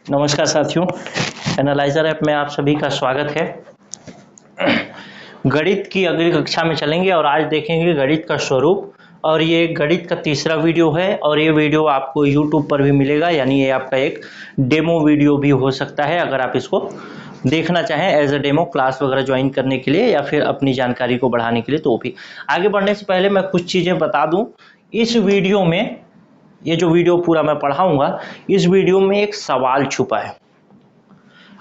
नमस्कार साथियों, analyser app में आप सभी का स्वागत है। गणित की अगली कक्षा में चलेंगे और आज देखेंगे गणित का स्वरूप। और ये गणित का तीसरा वीडियो है और ये वीडियो आपको YouTube पर भी मिलेगा, यानी ये आपका एक डेमो वीडियो भी हो सकता है अगर आप इसको देखना चाहें एज अ डेमो क्लास वगैरह ज्वाइन करने के लिए या फिर अपनी जानकारी को बढ़ाने के लिए। तो भी आगे बढ़ने से पहले मैं कुछ चीज़ें बता दूं। इस वीडियो में, ये जो वीडियो पूरा मैं पढ़ाऊंगा, इस वीडियो में एक सवाल छुपा है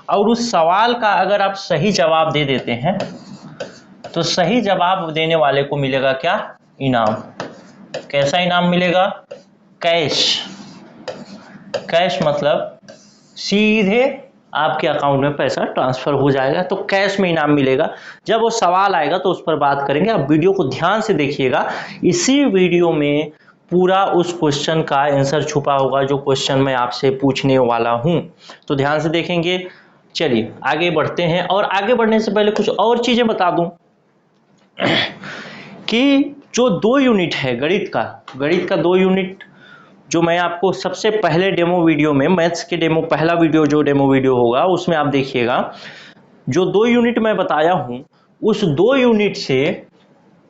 और उस सवाल का अगर आप सही जवाब दे देते हैं तो सही जवाब देने वाले को मिलेगा क्या? इनाम। कैसा इनाम मिलेगा? कैश। कैश मतलब सीधे आपके अकाउंट में पैसा ट्रांसफर हो जाएगा, तो कैश में इनाम मिलेगा। जब वो सवाल आएगा तो उस पर बात करेंगे। आप वीडियो को ध्यान से देखिएगा, इसी वीडियो में पूरा उस क्वेश्चन का आंसर छुपा होगा जो क्वेश्चन मैं आपसे पूछने वाला हूं, तो ध्यान से देखेंगे। चलिए आगे बढ़ते हैं। और आगे बढ़ने से पहले कुछ और चीजें बता दूं कि जो 2 यूनिट है गणित का 2 यूनिट जो मैं आपको सबसे पहले डेमो वीडियो में, मैथ्स के डेमो, पहला वीडियो जो डेमो वीडियो होगा उसमें आप देखिएगा, जो 2 यूनिट मैं बताया हूं उस 2 यूनिट से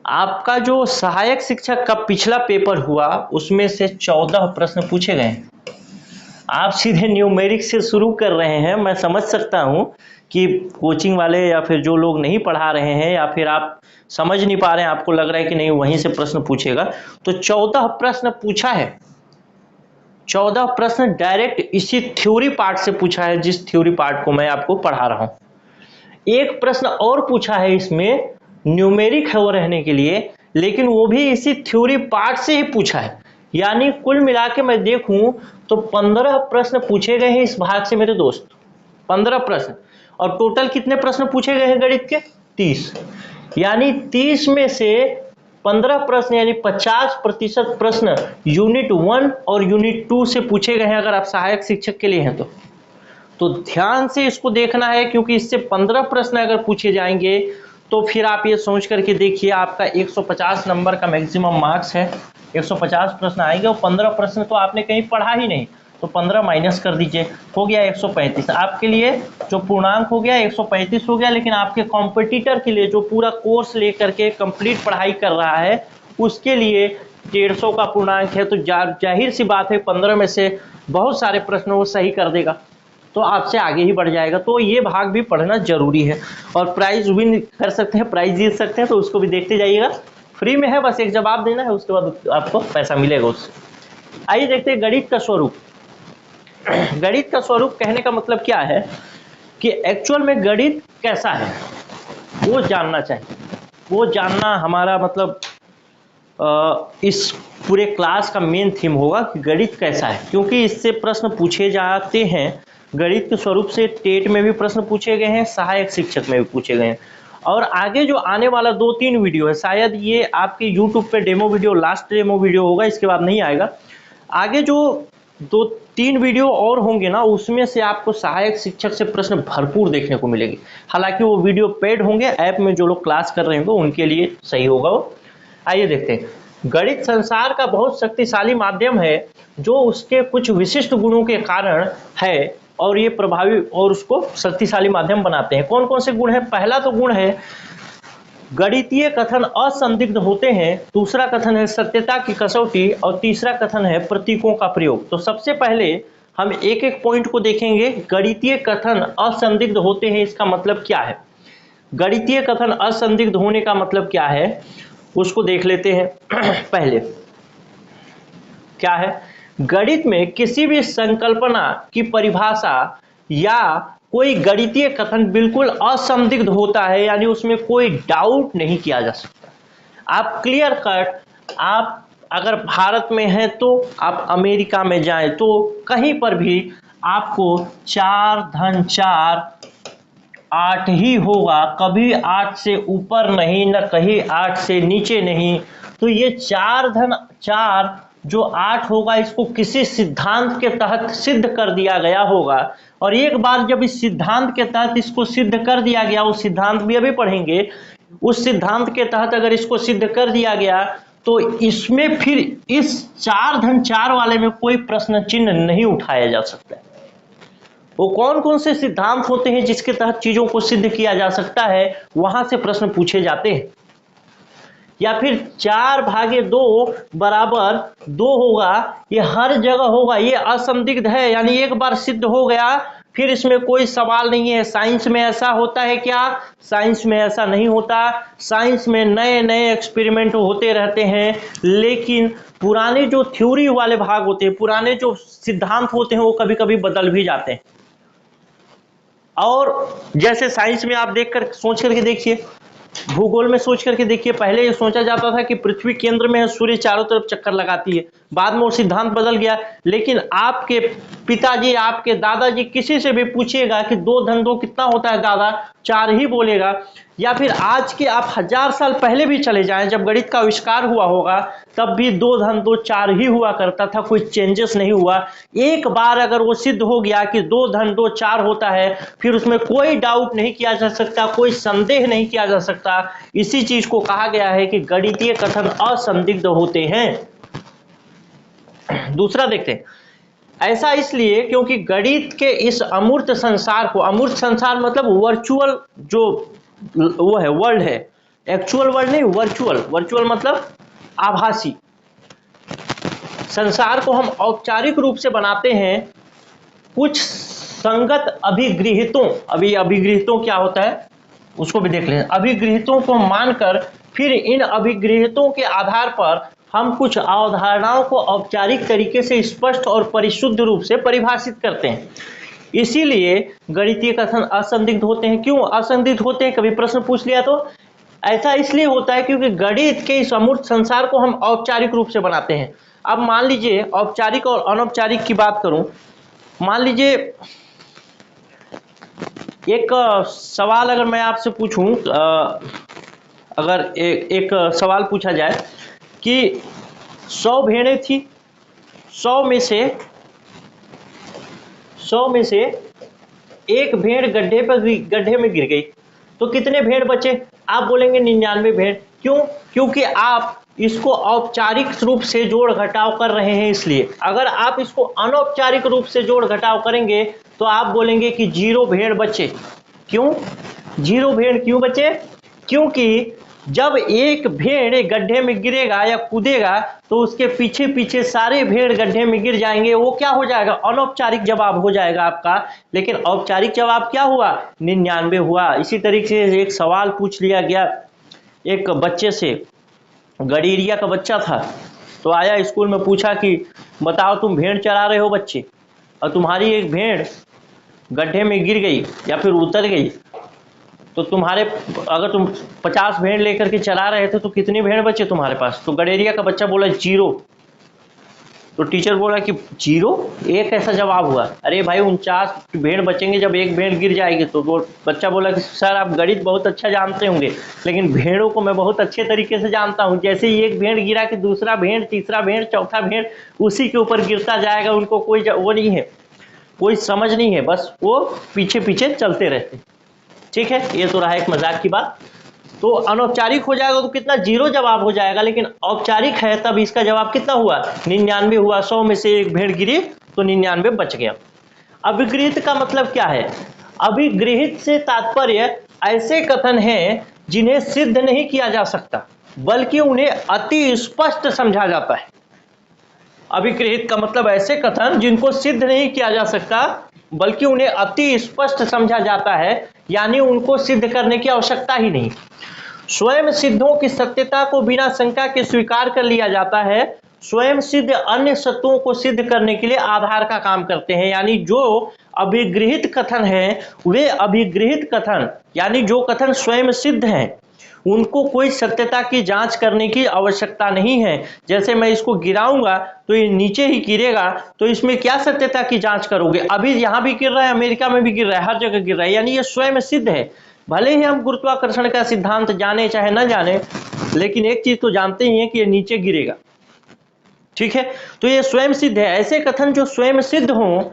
आपका जो सहायक शिक्षक का पिछला पेपर हुआ उसमें से 14 प्रश्न पूछे गए। आप सीधे न्यूमेरिक से शुरू कर रहे हैं। मैं समझ सकता हूं कि कोचिंग वाले या फिर जो लोग नहीं पढ़ा रहे हैं या फिर आप समझ नहीं पा रहे हैं, आपको लग रहा है कि नहीं वहीं से प्रश्न पूछेगा, तो 14 प्रश्न पूछा है। 14 प्रश्न डायरेक्ट इसी थ्योरी पार्ट से पूछा है, जिस थ्योरी पार्ट को मैं आपको पढ़ा रहा हूं। एक प्रश्न और पूछा है इसमें न्यूमेरिक है वो रहने के लिए, लेकिन वो भी इसी थ्योरी पार्ट से ही पूछा है। यानी कुल मिला के मैं देखूं तो 15 प्रश्न पूछे गए हैं इस भाग से मेरे दोस्त, 15 प्रश्न। और टोटल कितने प्रश्न पूछे गए हैं गणित के? 30। यानी 30 में से 15 प्रश्न यानी 50% प्रश्न यूनिट 1 और यूनिट 2 से पूछे गए हैं अगर आप सहायक शिक्षक के लिए हैं तो ध्यान से इसको देखना है, क्योंकि इससे 15 प्रश्न अगर पूछे जाएंगे तो फिर आप ये सोच करके देखिए, आपका 150 नंबर का मैक्सिमम मार्क्स है। 150 प्रश्न आएंगे और 15 प्रश्न तो आपने कहीं पढ़ा ही नहीं, तो 15 माइनस कर दीजिए, हो गया 135। आपके लिए जो पूर्णांक हो गया 135 हो गया, लेकिन आपके कॉम्पिटिटर के लिए जो पूरा कोर्स लेकर के कंप्लीट पढ़ाई कर रहा है उसके लिए 150 का पूर्णांक है। तो जाहिर सी बात है 15 में से बहुत सारे प्रश्न वो सही कर देगा तो आपसे आगे ही बढ़ जाएगा। तो ये भाग भी पढ़ना जरूरी है और प्राइज विन कर सकते हैं, प्राइज जीत सकते हैं, तो उसको भी देखते जाइएगा। फ्री में है, बस एक जवाब देना है, उसके बाद आपको पैसा मिलेगा उससे। आइए देखते हैं गणित का स्वरूप। गणित का स्वरूप कहने का मतलब क्या है कि एक्चुअल में गणित कैसा है वो जानना चाहिए। वो जानना हमारा मतलब इस पूरे क्लास का मेन थीम होगा कि गणित कैसा है, क्योंकि इससे प्रश्न पूछे जाते हैं। गणित के स्वरूप से टेट में भी प्रश्न पूछे गए हैं, सहायक शिक्षक में भी पूछे गए हैं। और आगे जो आने वाला 2-3 वीडियो है, शायद ये आपके YouTube पे demo video, last demo video होगा, इसके बाद नहीं आएगा। आगे जो 2-3 वीडियो और होंगे ना, उसमें से आपको सहायक शिक्षक से प्रश्न भरपूर देखने को मिलेंगे। हालांकि वो वीडियो पेड होंगे, ऐप में जो लोग क्लास कर रहे होंगे उनके लिए सही होगा वो। आइए देखते हैं। गणित संसार का बहुत शक्तिशाली माध्यम है जो उसके कुछ विशिष्ट गुणों के कारण है और ये प्रभावी और उसको शक्तिशाली माध्यम बनाते हैं। कौन कौन से गुण हैं? पहला तो गुण है गणितीय कथन असंदिग्ध होते हैं, दूसरा कथन है सत्यता की कसौटी और तीसरा कथन है प्रतीकों का प्रयोग। तो सबसे पहले हम एक एक पॉइंट को देखेंगे। गणितीय कथन असंदिग्ध होते हैं, इसका मतलब क्या है? गणितीय कथन असंदिग्ध होने का मतलब क्या है उसको देख लेते हैं। पहले क्या है? गणित में किसी भी संकल्पना की परिभाषा या कोई गणितीय कथन बिल्कुल असंदिग्ध होता है, यानी उसमें कोई डाउट नहीं किया जा सकता। आप क्लियर कट, आप अगर भारत में हैं तो आप अमेरिका में जाएं तो कहीं पर भी आपको 4 धन 4 8 ही होगा, कभी 8 से ऊपर नहीं, न कहीं 8 से नीचे नहीं। तो ये 4 धन 4 जो 8 होगा, इसको किसी सिद्धांत के तहत सिद्ध कर दिया गया होगा। और एक बार जब इस सिद्धांत के तहत इसको सिद्ध कर दिया गया, उस सिद्धांत भी अभी पढ़ेंगे, उस सिद्धांत के तहत अगर इसको सिद्ध कर दिया गया तो इसमें फिर इस 4 धन 4 वाले में कोई प्रश्न चिन्ह नहीं उठाया जा सकता है। वो कौन कौन से सिद्धांत होते हैं जिसके तहत चीजों को सिद्ध किया जा सकता है, वहां से प्रश्न पूछे जाते हैं। या फिर 4/2 बराबर 2 होगा, ये हर जगह होगा, ये असंदिग्ध है, यानी एक बार सिद्ध हो गया फिर इसमें कोई सवाल नहीं है। साइंस में ऐसा होता है क्या? साइंस में ऐसा नहीं होता। साइंस में नए नए एक्सपेरिमेंट होते रहते हैं, लेकिन पुराने जो थ्योरी वाले भाग होते हैं, पुराने जो सिद्धांत होते हैं, वो कभी कभी बदल भी जाते हैं। और जैसे साइंस में आप देखकर सोच करके देखिए, भूगोल में सोच करके देखिए, पहले ये सोचा जाता था कि पृथ्वी केंद्र में है, सूर्य चारों तरफ चक्कर लगाती है, बाद में वो सिद्धांत बदल गया। लेकिन आपके पिताजी, आपके दादाजी, किसी से भी पूछिएगा कि 2 धन 2 कितना होता है दादा, 4 ही बोलेगा। या फिर आज के आप 1000 साल पहले भी चले जाएं, जब गणित का आविष्कार हुआ होगा, तब भी 2 धन 2 4 ही हुआ करता था, कोई चेंजेस नहीं हुआ। एक बार अगर वो सिद्ध हो गया कि 2 धन 2 4 होता है, फिर उसमें कोई डाउट नहीं किया जा सकता, कोई संदेह नहीं किया जा सकता। इसी चीज को कहा गया है कि गणितीय कथन असंदिग्ध होते हैं। दूसरा देखते हैं, ऐसा इसलिए क्योंकि गणित के इस अमूर्त संसार को, अमूर्त संसार मतलब वर्चुअल जो वो है, वर्ल्ड है, एक्चुअल वर्ल्ड नहीं, वर्चुअल, वर्चुअल मतलब आभासी संसार को हम औपचारिक रूप से बनाते हैं कुछ संगत अभिगृहितों। अभी अभिगृहितों क्या होता है उसको भी देख लें। अभिगृहितों को मानकर फिर इन अभिगृहितों के आधार पर हम कुछ अवधारणाओं को औपचारिक तरीके से स्पष्ट और परिशुद्ध रूप से परिभाषित करते हैं। इसीलिए गणितीय कथन असंदिग्ध होते हैं। क्यों असंदिग्ध होते हैं, कभी प्रश्न पूछ लिया तो? ऐसा इसलिए होता है क्योंकि गणित के इस अमूर्त संसार को हम औपचारिक रूप से बनाते हैं। अब मान लीजिए औपचारिक और अनौपचारिक की बात करूं, मान लीजिए एक सवाल अगर मैं आपसे पूछूं, अगर एक सवाल पूछा जाए कि 100 भेड़ें थी, 100 में से एक भेड़ गड्ढे में गिर गई, तो कितने भेड़ बचे? आप बोलेंगे 99 भेड़। क्यों? क्योंकि आप इसको औपचारिक रूप से जोड़ घटाव कर रहे हैं, इसलिए। अगर आप इसको अनौपचारिक रूप से जोड़ घटाव करेंगे तो आप बोलेंगे कि 0 भेड़ बचे। क्यों 0 भेड़ क्यों बचे? क्योंकि जब एक भेड़ गड्ढे में गिरेगा या कूदेगा तो उसके पीछे पीछे सारे भेड़ गड्ढे में गिर जाएंगे। वो क्या हो जाएगा? अनौपचारिक जवाब हो जाएगा आपका। लेकिन औपचारिक जवाब क्या हुआ? 99 हुआ। इसी तरीके से एक सवाल पूछ लिया गया एक बच्चे से, गडीरिया का बच्चा था, तो आया स्कूल में, पूछा कि बताओ तुम भेड़ चरा रहे हो बच्चे, और तुम्हारी एक भेड़ गड्ढे में गिर गई या फिर उतर गई, तो तुम्हारे, अगर तुम 50 भेड़ लेकर के चला रहे थे तो कितनी भेड़ बचे तुम्हारे पास? तो गडेरिया का बच्चा बोला 0। तो टीचर बोला कि 0? एक ऐसा जवाब हुआ। अरे भाई 49 भेड़ बचेंगे जब एक भेड़ गिर जाएगी। तो वो बच्चा बोला कि सर आप गणित बहुत अच्छा जानते होंगे, लेकिन भेड़ों को मैं बहुत अच्छे तरीके से जानता हूँ। जैसे ही एक भेड़ गिरा कि दूसरा भेड़, तीसरा भेड़, चौथा भेड़ उसी के ऊपर गिरता जाएगा। उनको कोई वो नहीं है, कोई समझ नहीं है, बस वो पीछे पीछे चलते रहते। ठीक है, ये तो रहा एक मजाक की बात। तो अनौपचारिक हो जाएगा तो कितना? 0 जवाब हो जाएगा। लेकिन औपचारिक है तब इसका जवाब कितना हुआ? 99 हुआ। 100 में से एक भेड़ गिरी तो 99 बच गया। अभिगृहित का मतलब क्या है? अभिगृहित से तात्पर्य ऐसे कथन हैं जिन्हें सिद्ध नहीं किया जा सकता, बल्कि उन्हें अति स्पष्ट समझा जाता है। अभिगृहित का मतलब ऐसे कथन जिनको सिद्ध नहीं किया जा सकता, बल्कि उन्हें अति स्पष्ट समझा जाता है, यानी उनको सिद्ध करने की आवश्यकता ही नहीं। स्वयं सिद्धों की सत्यता को बिना शंका के स्वीकार कर लिया जाता है। स्वयं सिद्ध अन्य सत्यों को सिद्ध करने के लिए आधार का काम करते हैं। यानी जो अभिगृहित कथन है, वे अभिगृहित कथन यानी जो कथन स्वयं सिद्ध हैं, उनको कोई सत्यता की जांच करने की आवश्यकता नहीं है। जैसे मैं इसको गिराऊंगा तो ये नीचे ही गिरेगा, तो इसमें क्या सत्यता की जांच करोगे? अभी यहां भी गिर रहा है, अमेरिका में भी गिर रहा है, हर जगह गिर रहा है, यानी ये स्वयं सिद्ध है। भले ही हम गुरुत्वाकर्षण का सिद्धांत जाने चाहे ना जाने, लेकिन एक चीज तो जानते ही है कि ये नीचे गिरेगा। ठीक है, तो ये स्वयं सिद्ध है। ऐसे कथन जो स्वयं सिद्ध हों,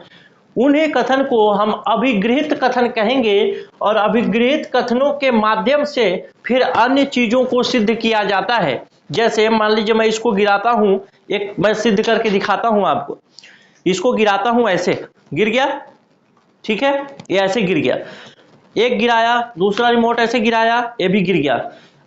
उन्हें कथन को हम अभिगृहित कथन कहेंगे। और अभिगृहित कथनों के माध्यम से फिर अन्य चीजों को सिद्ध किया जाता है। जैसे मान लीजिए मैं इसको गिराता हूं, एक मैं सिद्ध करके दिखाता हूं आपको, इसको गिराता हूं, ऐसे गिर गया, ठीक है, ये ऐसे गिर गया, एक गिराया, दूसरा रिमोट ऐसे गिराया, ये भी गिर गया।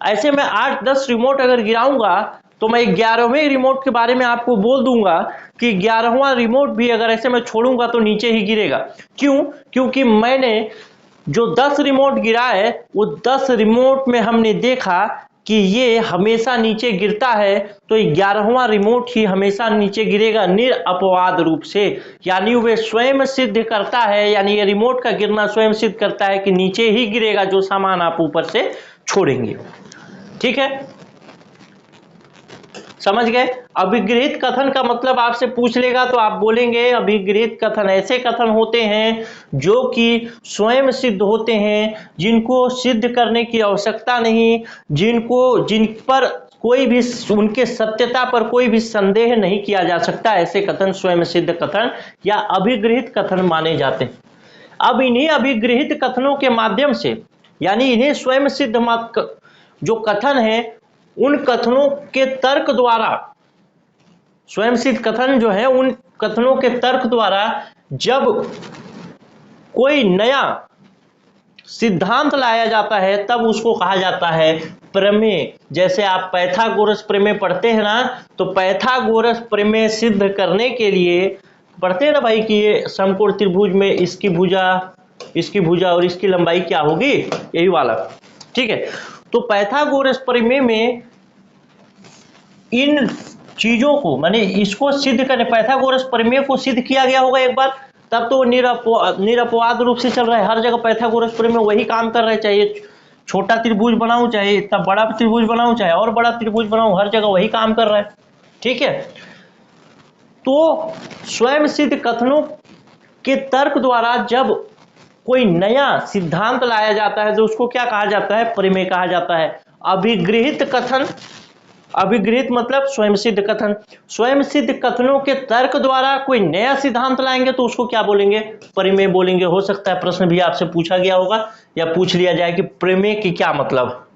ऐसे मैं 8-10 रिमोट अगर गिराऊंगा तो मैं 11वें रिमोट के बारे में आपको बोल दूंगा कि 11वां रिमोट भी अगर ऐसे मैं छोड़ूंगा तो नीचे ही गिरेगा। क्यों? क्योंकि मैंने जो 10 रिमोट गिराए वो 10 रिमोट में हमने देखा कि ये हमेशा नीचे गिरता है, तो 11वां रिमोट ही हमेशा नीचे गिरेगा निरअपवाद रूप से, यानी वे स्वयं सिद्ध करता है, यानी ये रिमोट का गिरना स्वयं सिद्ध करता है कि नीचे ही गिरेगा जो सामान आप ऊपर से छोड़ेंगे। ठीक है, समझ गए? अभिगृहित कथन का मतलब आपसे पूछ लेगा तो आप बोलेंगे अभिगृहित कथन ऐसे कथन होते हैं जो कि स्वयं सिद्ध होते हैं, जिनको सिद्ध करने की आवश्यकता नहीं, जिन पर कोई भी उनके सत्यता पर कोई भी संदेह नहीं किया जा सकता, ऐसे कथन स्वयं सिद्ध कथन या अभिगृहित कथन माने जाते हैं। अब इन्हीं अभिगृहित कथनों के माध्यम से, यानी इन्हें स्वयं सिद्ध जो कथन है, उन कथनों के तर्क द्वारा, स्वयं सिद्ध कथन जो है उन कथनों के तर्क द्वारा जब कोई नया सिद्धांत लाया जाता है तब उसको कहा जाता है प्रमेय। जैसे आप पाइथागोरस प्रमेय पढ़ते हैं ना, तो पाइथागोरस प्रमेय सिद्ध करने के लिए पढ़ते हैं ना भाई कि ये समकोण त्रिभुज में इसकी भुजा और इसकी लंबाई क्या होगी, यही वाला, ठीक है। तो पाइथागोरस प्रमेय में इन चीजों को, माने इसको सिद्ध करने, पाइथागोरस प्रमेय को सिद्ध किया गया होगा एक बार, तब तो निरपवाद रूप से चल रहा है, हर जगह पाइथागोरस प्रमेय वही काम कर रहा है, चाहे छोटा त्रिभुज बनाऊं, चाहे इतना बड़ा त्रिभुज बनाऊं, चाहे और बड़ा त्रिभुज बनाऊं, हर जगह वही काम कर रहा है, ठीक है। तो स्वयं सिद्ध कथनों के तर्क द्वारा जब कोई नया सिद्धांत लाया जाता है तो उसको क्या कहा जाता है, प्रमेय कहा जाता है। अभिगृहित कथन, अभिगृहित मतलब स्वयं सिद्ध कथन, स्वयं सिद्ध कथनों के तर्क द्वारा कोई नया सिद्धांत लाएंगे तो उसको क्या बोलेंगे, प्रमेय बोलेंगे। हो सकता है प्रश्न भी आपसे पूछा गया होगा या पूछ लिया जाए कि प्रमेय की क्या मतलब।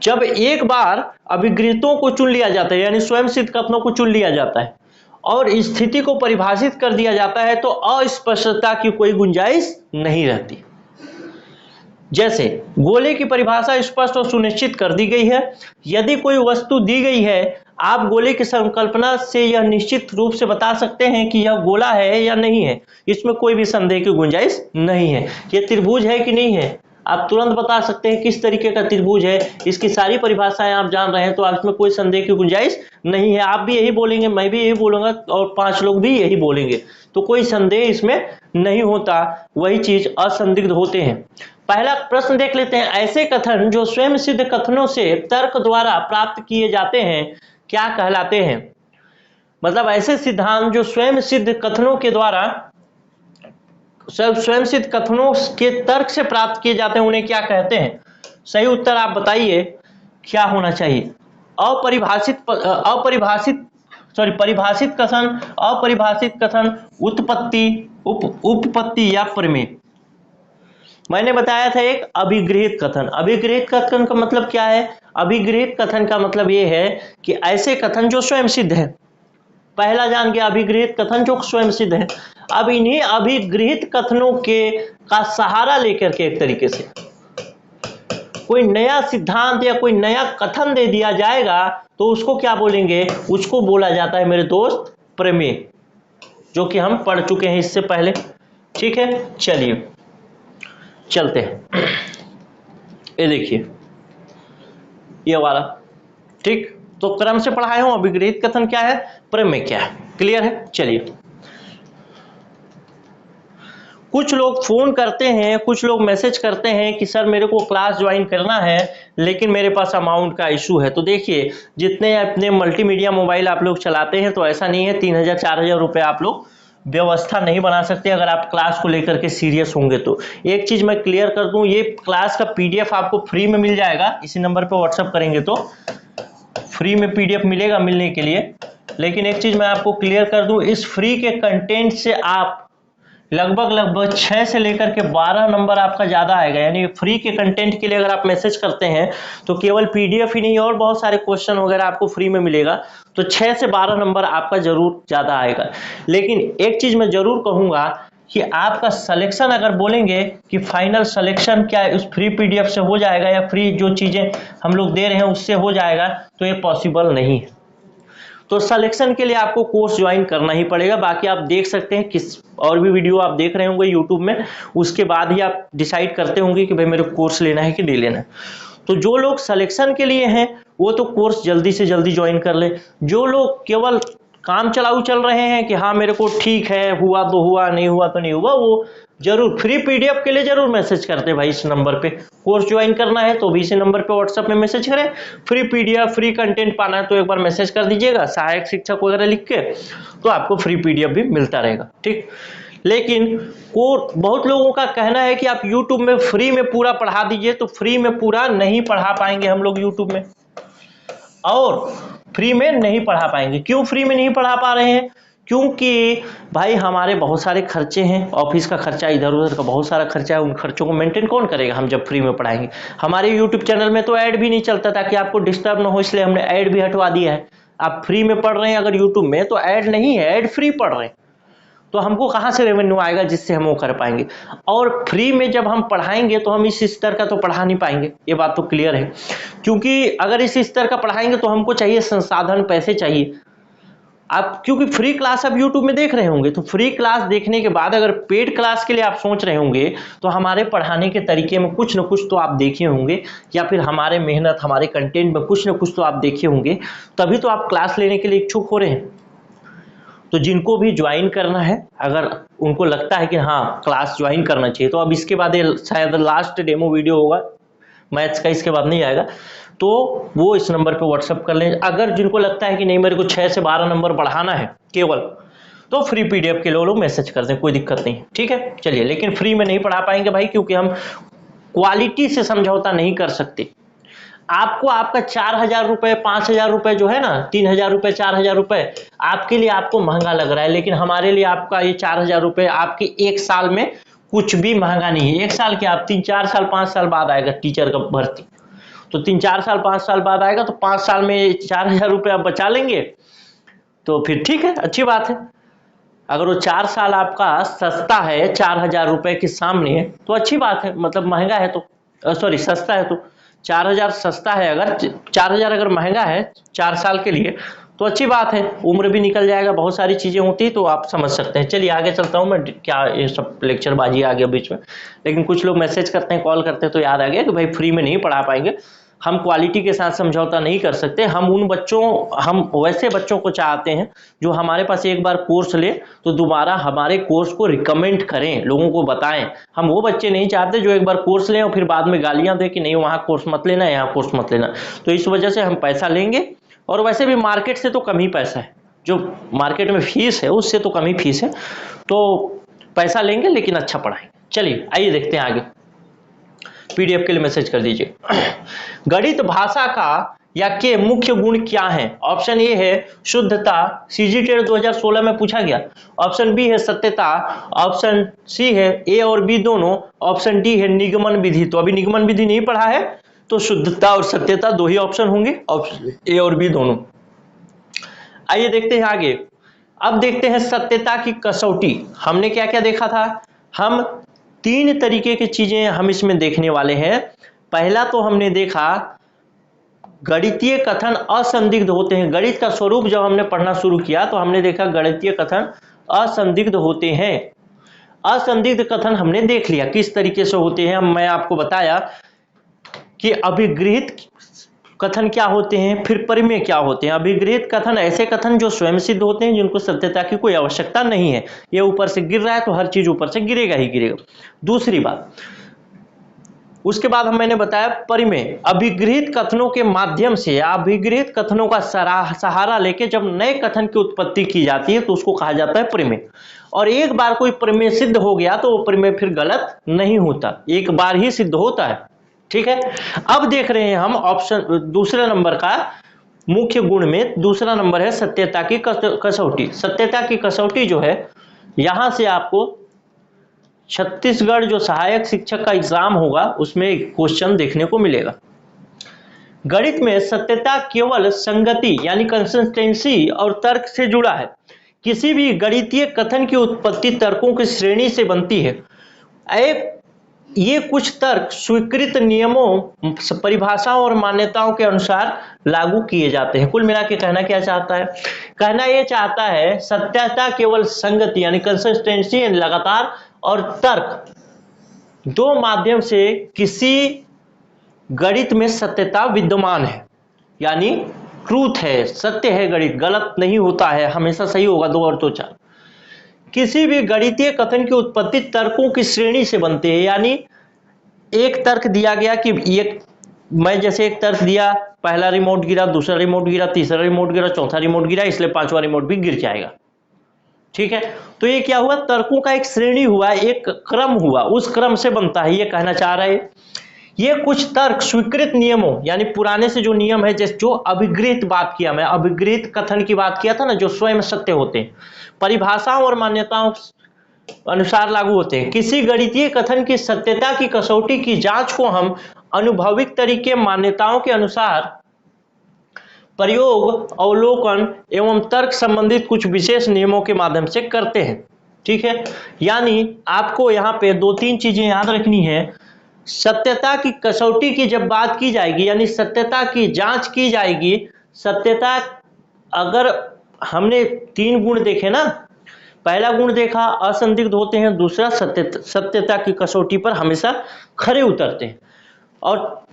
जब एक बार अभिगृहितों को चुन लिया जाता है, यानी स्वयं सिद्ध कथनों को चुन लिया जाता है और स्थिति को परिभाषित कर दिया जाता है, तो अस्पष्टता की कोई गुंजाइश नहीं रहती। जैसे गोले की परिभाषा स्पष्ट और सुनिश्चित कर दी गई है। यदि कोई वस्तु दी गई है, आप गोले की संकल्पना से यह निश्चित रूप से बता सकते हैं कि यह गोला है या नहीं है, इसमें कोई भी संदेह की गुंजाइश नहीं है। यह त्रिभुज है कि नहीं है, आप तुरंत बता सकते हैं किस तरीके का त्रिभुज है, इसकी सारी परिभाषाएं आप जान रहे हैं, तो इसमें कोई संदेह की गुंजाइश नहीं है। आप भी यही बोलेंगे, मैं भी यही बोलूंगा और 5 लोग भी यही बोलेंगे, तो कोई संदेह इसमें नहीं होता, वही चीज असंदिग्ध होते हैं। पहला प्रश्न देख लेते हैं, ऐसे कथन जो स्वयं सिद्ध कथनों से तर्क द्वारा प्राप्त किए जाते हैं क्या कहलाते हैं। मतलब ऐसे सिद्धांत जो स्वयं सिद्ध कथनों के द्वारा, स्वयं सिद्ध कथनों के तर्क से प्राप्त किए जाते हैं, उन्हें क्या कहते हैं। सही उत्तर आप बताइए क्या होना चाहिए। परिभाषित कथन, अपरिभाषित कथन, उत्पत्ति, उपपत्ति या प्रमेय। मैंने बताया था एक अभिगृहित कथन। अभिगृहित कथन का मतलब क्या है, अभिगृहित कथन का मतलब यह है कि ऐसे कथन जो स्वयं सिद्ध है। पहला जान गया अभिगृहित कथन जो स्वयं सिद्ध है। अब इन्हीं अभिगृहित कथनों के का सहारा लेकर के एक तरीके से कोई नया सिद्धांत या कोई नया कथन दे दिया जाएगा तो उसको क्या बोलेंगे, उसको बोला जाता है मेरे दोस्त प्रमेय, जो कि हम पढ़ चुके हैं इससे पहले। ठीक है, चलिए चलते हैं। ये देखिए ये वाला, ठीक, तो क्रम से पढ़ाए हूं, अभिगृहित कथन क्या है, प्रमेय क्या है, क्लियर है। चलिए, कुछ लोग फोन करते हैं, कुछ लोग मैसेज करते हैं कि सर मेरे को क्लास ज्वाइन करना है लेकिन मेरे पास अमाउंट का इशू है। तो देखिए, जितने अपने मल्टीमीडिया मोबाइल आप लोग चलाते हैं तो ऐसा नहीं है 3000-4000 रुपये आप लोग व्यवस्था नहीं बना सकते अगर आप क्लास को लेकर के सीरियस होंगे तो। एक चीज मैं क्लियर कर दूं, ये क्लास का पीडीएफ आपको फ्री में मिल जाएगा, इसी नंबर पे व्हाट्सएप करेंगे तो फ्री में पीडीएफ मिलेगा मिलने के लिए। लेकिन एक चीज मैं आपको क्लियर कर दूं, इस फ्री के कंटेंट से आप लगभग 6 से लेकर के 12 नंबर आपका ज़्यादा आएगा। यानी फ्री के कंटेंट के लिए अगर आप मैसेज करते हैं तो केवल पीडीएफ ही नहीं और बहुत सारे क्वेश्चन वगैरह आपको फ्री में मिलेगा, तो 6 से 12 नंबर आपका जरूर ज़्यादा आएगा। लेकिन एक चीज़ मैं जरूर कहूँगा कि आपका सिलेक्शन अगर बोलेंगे कि फाइनल सिलेक्शन क्या उस फ्री पीडीएफ से हो जाएगा या फ्री जो चीज़ें हम लोग दे रहे हैं उससे हो जाएगा, तो ये पॉसिबल नहीं है। तो सिलेक्शन के लिए आपको कोर्स ज्वाइन करना ही पड़ेगा। बाकी आप देख सकते हैं किस और भी वीडियो आप देख रहे होंगे यूट्यूब में, उसके बाद ही आप डिसाइड करते होंगे कि भाई मेरे को कोर्स लेना है कि नहीं लेना है। तो जो लोग सिलेक्शन के लिए हैं वो तो कोर्स जल्दी से जल्दी ज्वाइन कर ले। जो लोग केवल काम चलाऊ चल रहे हैं कि हाँ मेरे को ठीक है, हुआ तो हुआ, नहीं हुआ तो नहीं हुआ, वो जरूर फ्री पीडीएफ के लिए जरूर मैसेज करते भाई इस नंबर पे। कोर्स ज्वाइन करना है तो भी इसी नंबर पे व्हाट्सएप में मैसेज करें। फ्री पीडीएफ फ्री कंटेंट पाना है तो एक बार मैसेज कर दीजिएगा सहायक शिक्षक वगैरह लिख के, तो आपको फ्री पीडीएफ भी मिलता रहेगा। ठीक, लेकिन बहुत लोगों का कहना है कि आप यूट्यूब में फ्री में पूरा पढ़ा दीजिए, तो फ्री में पूरा नहीं पढ़ा पाएंगे हम लोग यूट्यूब में, और फ्री में नहीं पढ़ा पाएंगे। क्यों फ्री में नहीं पढ़ा पा रहे हैं? क्योंकि भाई हमारे बहुत सारे खर्चे हैं, ऑफिस का खर्चा, इधर उधर का बहुत सारा खर्चा है, उन खर्चों को मेंटेन कौन करेगा हम जब फ्री में पढ़ाएंगे। हमारे यूट्यूब चैनल में तो ऐड भी नहीं चलता, ताकि आपको डिस्टर्ब ना हो इसलिए हमने ऐड भी हटवा दिया है। आप फ्री में पढ़ रहे हैं अगर यूट्यूब में तो ऐड नहीं है, ऐड फ्री पढ़ रहे हैं, तो हमको कहाँ से रेवेन्यू आएगा जिससे हम वो कर पाएंगे। और फ्री में जब हम पढ़ाएंगे तो हम इस स्तर का तो पढ़ा नहीं पाएंगे, ये बात तो क्लियर है। क्योंकि अगर इस स्तर का पढ़ाएंगे तो हमको चाहिए संसाधन, पैसे चाहिए। आप क्योंकि फ्री क्लास आप यूट्यूब में देख रहे होंगे, तो फ्री क्लास देखने के बाद अगर पेड क्लास के लिए आप सोच रहे होंगे तो हमारे पढ़ाने के तरीके में कुछ न कुछ तो आप देखे होंगे, या फिर हमारे मेहनत, हमारे कंटेंट में कुछ न कुछ तो आप देखे होंगे, तभी तो आप क्लास लेने के लिए इच्छुक हो रहे हैं। तो जिनको भी ज्वाइन करना है, अगर उनको लगता है कि हाँ क्लास ज्वाइन करना चाहिए, तो अब इसके बाद शायद लास्ट डेमो वीडियो होगा मैथ्स का, इसके बाद नहीं आएगा, तो वो इस नंबर पे व्हाट्सअप कर लें। अगर जिनको लगता है कि नहीं मेरे को 6 से 12 नंबर बढ़ाना है केवल, तो फ्री पीडीएफ के लोग मैसेज कर दें, कोई दिक्कत नहीं। ठीक है, चलिए, लेकिन फ्री में नहीं पढ़ा पाएंगे भाई, क्योंकि हम क्वालिटी से समझौता नहीं कर सकते। आपको आपका 4,000 रुपए, 5,000 रुपए जो है ना, 3,000 रुपए, 4,000 रुपए आपके लिए आपको महंगा लग रहा है, लेकिन हमारे लिए आपका ये 4,000 रुपए आपके एक साल में कुछ भी महंगा नहीं है। एक साल के आप 3-4 साल 5 साल बाद आएगा टीचर का भर्ती, तो 3-4 साल 5 साल बाद आएगा, तो 5 साल में 4,000 रुपए आप बचा लेंगे, तो फिर ठीक है, अच्छी बात है। अगर वो 4 साल आपका सस्ता है 4,000 रुपए के सामने, तो अच्छी बात है, मतलब महंगा है तो सॉरी सस्ता है, तो 4,000 सस्ता है, अगर 4,000 अगर महंगा है 4 साल के लिए तो अच्छी बात है, उम्र भी निकल जाएगा, बहुत सारी चीज़ें होती है, तो आप समझ सकते हैं। चलिए आगे चलता हूँ मैं, क्या ये सब लेक्चर बाजी आ गया बीच में, लेकिन कुछ लोग मैसेज करते हैं, कॉल करते हैं, तो याद आ गया कि भाई फ्री में नहीं पढ़ा पाएंगे, हम क्वालिटी के साथ समझौता नहीं कर सकते। हम वैसे बच्चों को चाहते हैं जो हमारे पास एक बार कोर्स ले तो दोबारा हमारे कोर्स को रिकमेंड करें, लोगों को बताएं। हम वो बच्चे नहीं चाहते जो एक बार कोर्स लें और फिर बाद में गालियां दें कि नहीं वहाँ कोर्स मत लेना, यहाँ कोर्स मत लेना। तो इस वजह से हम पैसा लेंगे, और वैसे भी मार्केट से तो कम ही पैसा है, जो मार्केट में फीस है उससे तो कम ही फीस है, तो पैसा लेंगे लेकिन अच्छा पढ़ाएंगे। चलिए आइए देखते हैं आगे। पीडीएफ के लिए मैसेज कर दीजिए। गणित भाषा का या के मुख्य गुण क्या हैं? ऑप्शन ए है शुद्धता, सीजीटेट 2016 में पूछा गया। ऑप्शन बी है सत्यता, ऑप्शन सी है ए और बी दोनों, ऑप्शन डी है निगमन विधि। तो अभी निगमन विधि नहीं पढ़ा है, तो शुद्धता और सत्यता दो ही ऑप्शन होंगे, ऑप्शन ए और बी दोनों। आइए देखते हैं आगे। अब देखते हैं सत्यता की कसौटी। हमने क्या क्या देखा था? हम 3 तरीके की चीजें हम इसमें देखने वाले हैं। पहला तो हमने देखा गणितीय कथन असंदिग्ध होते हैं। गणित का स्वरूप जब हमने पढ़ना शुरू किया तो हमने देखा गणितीय कथन असंदिग्ध होते हैं। असंदिग्ध कथन हमने देख लिया किस तरीके से होते हैं। मैं आपको बताया कि अभिगृहित कथन क्या होते हैं, फिर परिमेय क्या होते हैं। अभिगृहित कथन ऐसे कथन जो स्वयं सिद्ध होते हैं, जिनको सत्यता की कोई आवश्यकता नहीं है। ये ऊपर से गिर रहा है तो हर चीज ऊपर से गिरेगा ही गिरेगा। दूसरी बात, उसके बाद मैंने बताया परिमेय, अभिगृहित कथनों के माध्यम से, अभिगृहित कथनों का सहारा लेके जब नए कथन की उत्पत्ति की जाती है तो उसको कहा जाता है परिमेय। और एक बार कोई परिमेय सिद्ध हो गया तो वो परिमेय फिर गलत नहीं होता, एक बार ही सिद्ध होता है। ठीक है, अब देख रहे हैं हम ऑप्शन दूसरे नंबर का मुख्य गुण में दूसरा नंबर है सत्यता की कसौटी। सत्यता की कसौटी जो है, यहां से आपको छत्तीसगढ़ जो सहायक शिक्षक का एग्जाम होगा उसमें एक क्वेश्चन देखने को मिलेगा। गणित में सत्यता केवल संगति यानी कंसिस्टेंसी और तर्क से जुड़ा है। किसी भी गणितीय कथन की उत्पत्ति तर्कों की श्रेणी से बनती है। ये कुछ तर्क स्वीकृत नियमों, परिभाषाओं और मान्यताओं के अनुसार लागू किए जाते हैं। कुल मिला के कहना क्या चाहता है? कहना यह चाहता है सत्यता केवल संगति यानी कंसिस्टेंसी यानी लगातार और तर्क, दो माध्यम से किसी गणित में सत्यता विद्यमान है, यानी ट्रूथ है, सत्य है, गणित गलत नहीं होता है, हमेशा सही होगा, 2 और 2 4। किसी भी गणितीय कथन की उत्पत्ति तर्कों की श्रेणी से बनती है, यानी एक तर्क दिया गया कि मैं जैसे एक तर्क दिया, पहला रिमोट गिरा, दूसरा रिमोट गिरा, तीसरा रिमोट गिरा, चौथा रिमोट गिरा, इसलिए 5वां रिमोट भी गिर जाएगा। ठीक है, तो ये क्या हुआ? तर्कों का एक श्रेणी हुआ, एक क्रम हुआ, उस क्रम से बनता है, ये कहना चाह रहा है। ये कुछ तर्क स्वीकृत नियमों यानी पुराने से जो नियम है, जैसे जो अभिगृहित बात किया, मैं अभिगृहित कथन की बात किया था ना, जो स्वयं सत्य होते हैं, परिभाषाओं और मान्यताओं अनुसार लागू होते हैं। किसी गणितीय कथन की सत्यता की कसौटी की जांच को हम अनुभविक तरीके, मान्यताओं के अनुसार प्रयोग, अवलोकन एवं तर्क संबंधित कुछ विशेष नियमों के माध्यम से करते हैं। ठीक है, यानी आपको यहाँ पे 2-3 चीजें याद रखनी है। सत्यता की कसौटी की जब बात की जाएगी, यानी सत्यता की जांच की जाएगी, सत्यता, अगर हमने 3 गुण देखे ना, पहला गुण देखा असंदिग्ध होते हैं, दूसरा सत्यता की कसौटी पर हमेशा खरे उतरते हैं, और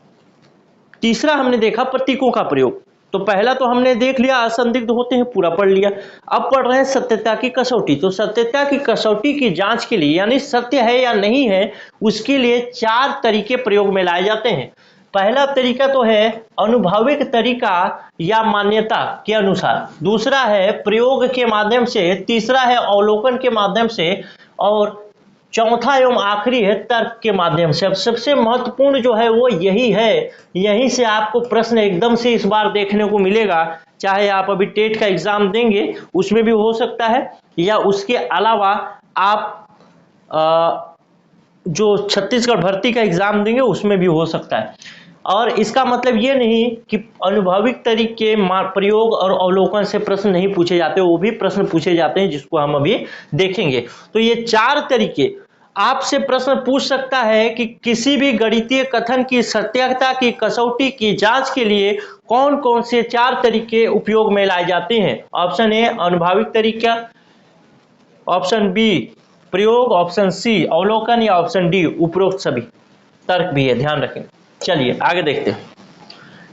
तीसरा हमने देखा प्रतीकों का प्रयोग। तो पहला तो हमने देख लिया असंदिग्ध होते हैं, पूरा पढ़ लिया। अब पढ़ रहे हैं सत्यता की कसौटी। तो सत्यता की कसौटी की जांच के लिए, यानी सत्य है या नहीं है, उसके लिए 4 तरीके प्रयोग में लाए जाते हैं। पहला तरीका तो है अनुभविक तरीका या मान्यता के अनुसार, दूसरा है प्रयोग के माध्यम से, तीसरा है अवलोकन के माध्यम से, और चौथा एवं आखिरी है तर्क के माध्यम से। अब सबसे महत्वपूर्ण जो है वो यही है, यहीं से आपको प्रश्न एकदम से इस बार देखने को मिलेगा। चाहे आप अभी टेट का एग्जाम देंगे उसमें भी हो सकता है, या उसके अलावा आप जो छत्तीसगढ़ भर्ती का एग्जाम देंगे उसमें भी हो सकता है। और इसका मतलब ये नहीं कि अनुभविक तरीके, प्रयोग और अवलोकन से प्रश्न नहीं पूछे जाते, वो भी प्रश्न पूछे जाते हैं, जिसको हम अभी देखेंगे। तो ये 4 तरीके आपसे प्रश्न पूछ सकता है कि किसी भी गणितीय कथन की सत्यता की कसौटी की जांच के लिए कौन कौन से 4 तरीके उपयोग में लाए जाते हैं। ऑप्शन ए अनुभविक तरीका, ऑप्शन बी प्रयोग, ऑप्शन सी अवलोकन, या ऑप्शन डी उपरोक्त सभी। तर्क भी है, ध्यान रखें। चलिए आगे देखते हैं।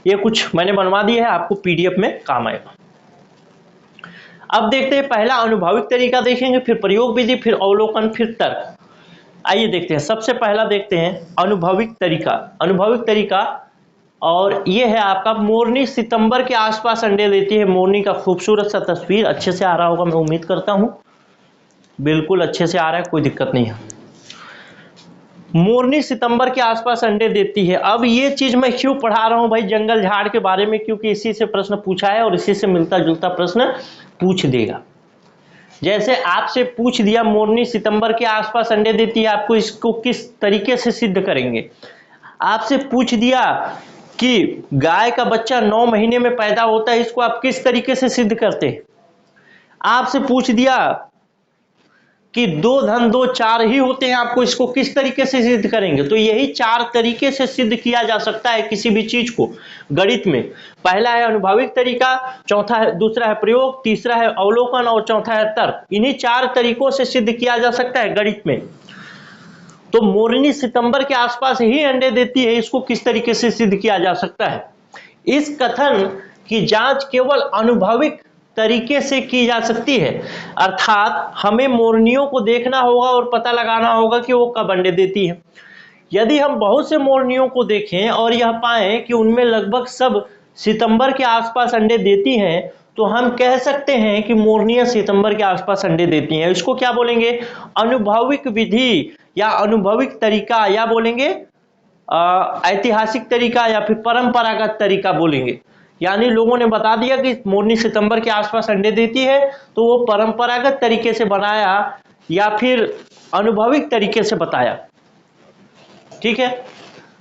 ये कुछ मैंने बनवा दिया है, आपको पीडीएफ में काम आएगा। अब देखते हैं, पहला अनुभविक तरीका देखेंगे, फिर प्रयोग विधि, फिर अवलोकन, फिर तर्क। आइए देखते हैं। सबसे पहला देखते हैं अनुभविक तरीका। अनुभविक तरीका, और ये है आपका मोरनी सितंबर के आसपास अंडे देती है। मोरनी का खूबसूरत सा तस्वीर, अच्छे से आ रहा होगा मैं उम्मीद करता हूं, बिल्कुल अच्छे से आ रहा है, कोई दिक्कत नहीं है। मोरनी सितंबर के आसपास अंडे देती है। अब ये चीज मैं क्यों पढ़ा रहा हूं भाई जंगल झाड़ के बारे में, क्योंकि इसी से प्रश्न पूछा है और इसी से मिलता जुलता प्रश्न पूछ देगा। जैसे आपसे पूछ दिया मोरनी सितंबर के आसपास अंडे देती है, आपको इसको किस तरीके से सिद्ध करेंगे। आपसे पूछ दिया कि गाय का बच्चा 9 महीने में पैदा होता है, इसको आप किस तरीके से सिद्ध करते हैं। आपसे पूछ दिया कि 2 धन 2 4 ही होते हैं, आपको इसको किस तरीके से सिद्ध करेंगे। तो यही 4 तरीके से सिद्ध किया जा सकता है किसी भी चीज को गणित में। पहला है अनुभविक तरीका, चौथा है, दूसरा है प्रयोग, तीसरा है अवलोकन और चौथा है तर्क। इन्हीं 4 तरीकों से सिद्ध किया जा सकता है गणित में। तो मोरनी सितंबर के आसपास ही अंडे देती है, इसको किस तरीके से सिद्ध किया जा सकता है। इस कथन की जांच केवल अनुभविक तरीके से की जा सकती है, अर्थात हमें मोरनियों को देखना होगा और पता लगाना होगा कि वो कब अंडे देती है। यदि हम बहुत से मोरनियों को देखें और यह पाएं कि उनमें लगभग सब सितंबर के आसपास अंडे देती हैं, तो हम कह सकते हैं कि मोरनियां सितंबर के आसपास अंडे देती हैं। इसको क्या बोलेंगे? अनुभविक विधि या अनुभविक तरीका, या बोलेंगे ऐतिहासिक तरीका, या फिर परंपरागत तरीका बोलेंगे। यानी लोगों ने बता दिया कि मोरनी सितंबर के आसपास अंडे देती है, तो वो परंपरागत तरीके से बनाया या फिर अनुभविक तरीके से बताया। ठीक है,